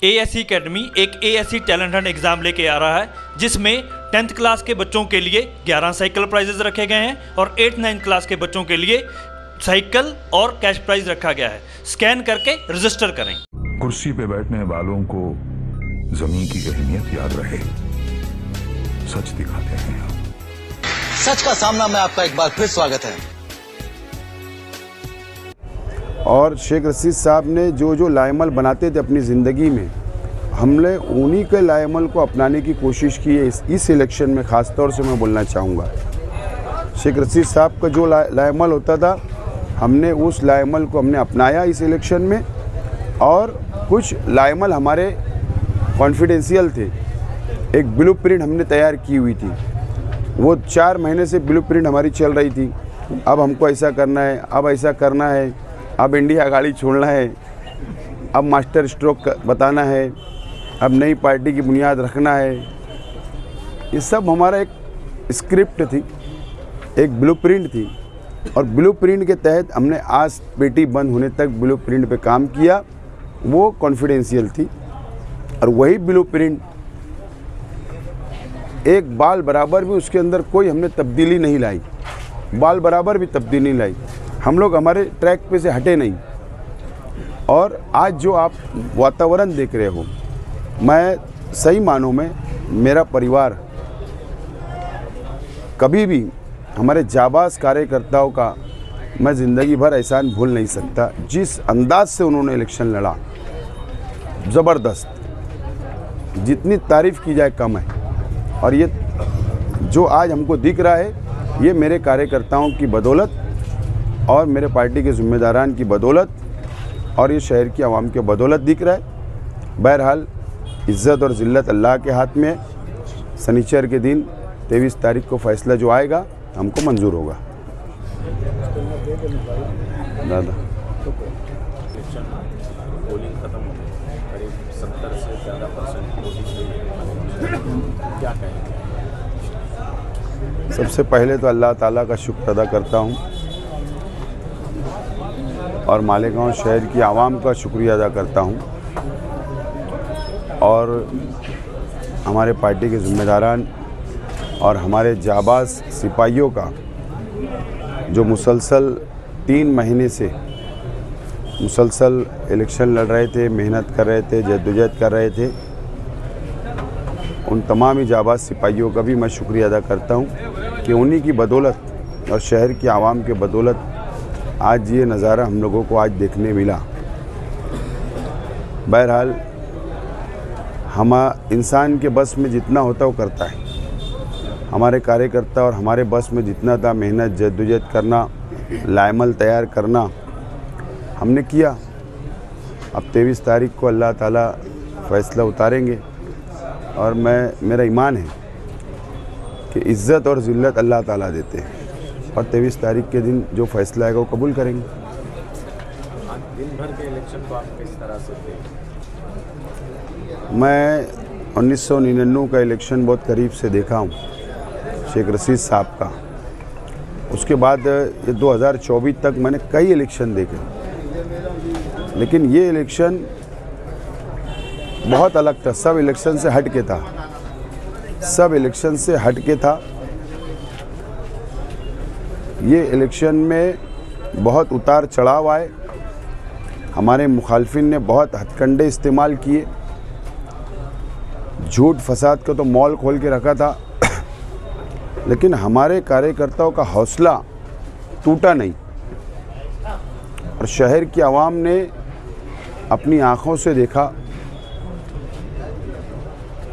ASC academy एक ASC talent Hunt exam लेके आ रहा है, जिसमें 10th क्लास के बच्चों के लिए 11 साइकिल प्राइजेस रखे गए हैं और 8th 9th क्लास के बच्चों के लिए साइकिल और कैश प्राइज रखा गया है। स्कैन करके रजिस्टर करें। कुर्सी पे बैठने वालों को जमीन की अहमियत याद रहे, सच दिखाते हैं आप। सच का सामना में आपका एक बार फिर स्वागत है। और शेख रशीद साहब ने जो लाएमल बनाते थे अपनी ज़िंदगी में, हमने उन्हीं के लाएमल को अपनाने की कोशिश की है। इस इलेक्शन में ख़ास तौर से मैं बोलना चाहूँगा, शेख रशीद साहब का जो लाएमल होता था, हमने उस लाएमल को हमने अपनाया इस इलेक्शन में। और कुछ लाएमल हमारे कॉन्फिडेंशियल थे। एक ब्लूप्रिंट हमने तैयार की हुई थी, वो 4 महीने से ब्लूप्रिंट हमारी चल रही थी। अब हमको ऐसा करना है, अब ऐसा करना है, अब इंडिया गाड़ी छोड़ना है, अब मास्टर स्ट्रोक बताना है, अब नई पार्टी की बुनियाद रखना है। ये सब हमारा एक स्क्रिप्ट थी, एक ब्लूप्रिंट थी। और ब्लूप्रिंट के तहत हमने आज पेटी बंद होने तक ब्लूप्रिंट पे काम किया। वो कॉन्फिडेंशियल थी और वही ब्लूप्रिंट एक बाल बराबर भी उसके अंदर कोई हमने तब्दीली नहीं लाई, बाल बराबर भी तब्दीली नहीं लाई। हम लोग हमारे ट्रैक पे से हटे नहीं। और आज जो आप वातावरण देख रहे हो, मैं सही मानों में, मेरा परिवार कभी भी हमारे जाबाज कार्यकर्ताओं का मैं ज़िंदगी भर एहसान भूल नहीं सकता। जिस अंदाज से उन्होंने इलेक्शन लड़ा, ज़बरदस्त, जितनी तारीफ़ की जाए कम है। और ये जो आज हमको दिख रहा है, ये मेरे कार्यकर्ताओं की बदौलत और मेरे पार्टी के ज़िम्मेदारान की बदौलत और ये शहर की आवाम के बदौलत दिख रहा है। बहरहाल इज़्ज़त और ज़िल्लत अल्लाह के हाथ में है। शनिचर के दिन 23 तारीख को फ़ैसला जो आएगा हमको मंजूर होगा। दादा पोलिंग खत्म हो गई, करीब 70 से ज़्यादा % क्या कहेंगे? सबसे पहले तो अल्लाह ताला का शुक्र अदा करता हूँ और मालेगांव शहर की आवाम का शुक्रिया अदा करता हूँ और हमारे पार्टी के ज़िम्मेदारान और हमारे जाबाज सिपाहियों का, जो मुसलसल 3 महीने से मुसलसल इलेक्शन लड़ रहे थे, मेहनत कर रहे थे, जद्दोजहद कर रहे थे। उन तमाम ही जाबाज सिपाहियों का भी मैं शुक्रिया अदा करता हूँ कि उन्हीं की बदौलत और शहर की आवाम के बदौलत आज ये नज़ारा हम लोगों को आज देखने मिला। बहरहाल हम इंसान के बस में जितना होता वो करता है। हमारे कार्यकर्ता और हमारे बस में जितना था मेहनत, जद्दोजहद करना, लाएमल तैयार करना, हमने किया। अब 23 तारीख को अल्लाह ताला फ़ैसला उतारेंगे और मेरा ईमान है कि इज़्ज़त और ज़िल्लत अल्लाह ताला देते हैं और 23 तारीख के दिन जो फ़ैसला आएगा वो कबूल करेंगे। आज दिन भर के इलेक्शन को आप किस तरह से देखें? मैं 1999 का इलेक्शन बहुत करीब से देखा हूँ, शेख रशीद साहब का। उसके बाद ये 2024 तक मैंने कई इलेक्शन देखे, लेकिन ये इलेक्शन बहुत अलग था। सब इलेक्शन से हट के था, सब इलेक्शन से हट के था। ये इलेक्शन में बहुत उतार चढ़ाव आए। हमारे मुखालफिन ने बहुत हथकंडे इस्तेमाल किए, झूठ फसाद का तो मॉल खोल के रखा था, लेकिन हमारे कार्यकर्ताओं का हौसला टूटा नहीं। और शहर की आवाम ने अपनी आँखों से देखा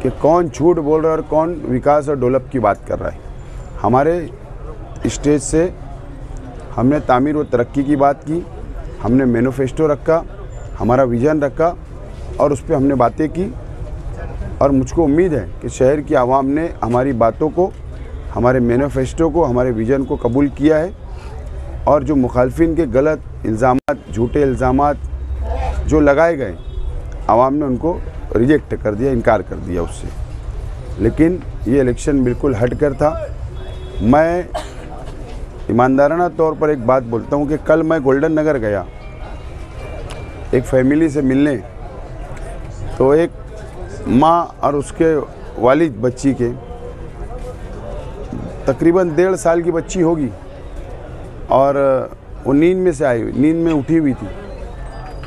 कि कौन झूठ बोल रहा है और कौन विकास और डेवलप की बात कर रहा है। हमारे स्टेज से हमने तामीर व तरक्की की बात की, हमने मैनिफेस्टो रखा, हमारा विज़न रखा और उस पर हमने बातें की। और मुझको उम्मीद है कि शहर की आवाम ने हमारी बातों को, हमारे मैनिफेस्टो को, हमारे विज़न को कबूल किया है। और जो मुखालफिन के गलत इल्ज़ामात, झूठे इल्ज़ामात जो लगाए गए, आवाम ने उनको रिजेक्ट कर दिया, इनकार कर दिया उससे। लेकिन ये इलेक्शन बिल्कुल हट कर था। मैं ईमानदाराना तौर पर एक बात बोलता हूँ कि कल मैं गोल्डन नगर गया एक फैमिली से मिलने, तो एक माँ और उसके वालिद बच्ची के, तकरीबन 1.5 साल की बच्ची होगी, और वो नींद में से आई, नींद में उठी हुई थी।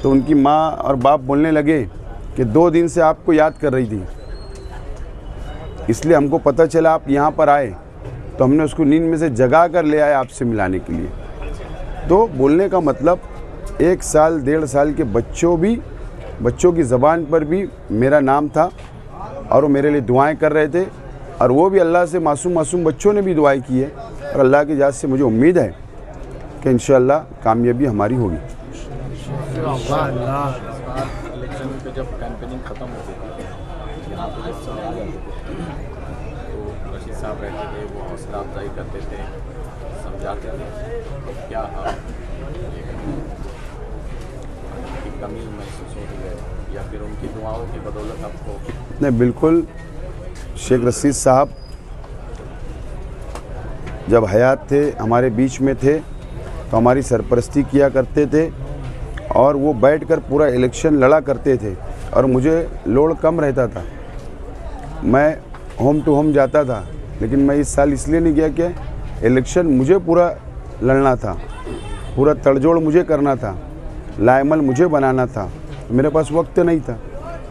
तो उनकी माँ और बाप बोलने लगे कि 2 दिन से आपको याद कर रही थी, इसलिए हमको पता चला आप यहाँ पर आए, तो हमने उसको नींद में से जगा कर ले आए आपसे मिलाने के लिए। तो बोलने का मतलब 1 साल 1.5 साल के बच्चों की ज़बान पर भी मेरा नाम था, और वो मेरे लिए दुआएं कर रहे थे, और वो भी अल्लाह से मासूम बच्चों ने भी दुआएं की है, और अल्लाह की इजाज़त से मुझे उम्मीद है कि इंशाअल्लाह कामयाबी हमारी होगी। इलेक्शन पे जब कैंपेनिंग ख़त्म होती थी, यहाँ पे जब सब आ जाते थे, तो रशीद साहब रहते थे, वो हौसला अफजाई करते थे, समझाते थे। तो क्या की कमी महसूस हो रही है, या फिर उनकी दुआओं की बदौलत आपको? नहीं, बिल्कुल। शेख रशीद साहब जब हयात थे, हमारे बीच में थे, तो हमारी सरपरस्ती किया करते थे, और वो बैठकर पूरा इलेक्शन लड़ा करते थे, और मुझे लोड कम रहता था। मैं होम टू होम जाता था, लेकिन मैं इस साल इसलिए नहीं गया कि इलेक्शन मुझे पूरा लड़ना था, पूरा तड़जोड़ मुझे करना था, लाएमल मुझे बनाना था, मेरे पास वक्त नहीं था।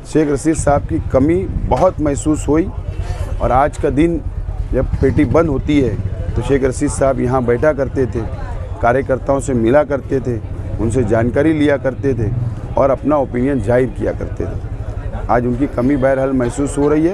शेख रशीद साहब की कमी बहुत महसूस हुई, और आज का दिन जब पेटी बंद होती है तो शेख रशीद साहब यहाँ बैठा करते थे, कार्यकर्ताओं से मिला करते थे, उनसे जानकारी लिया करते थे, और अपना ओपिनियन जाहिर किया करते थे। आज उनकी कमी बहरहाल महसूस हो रही है।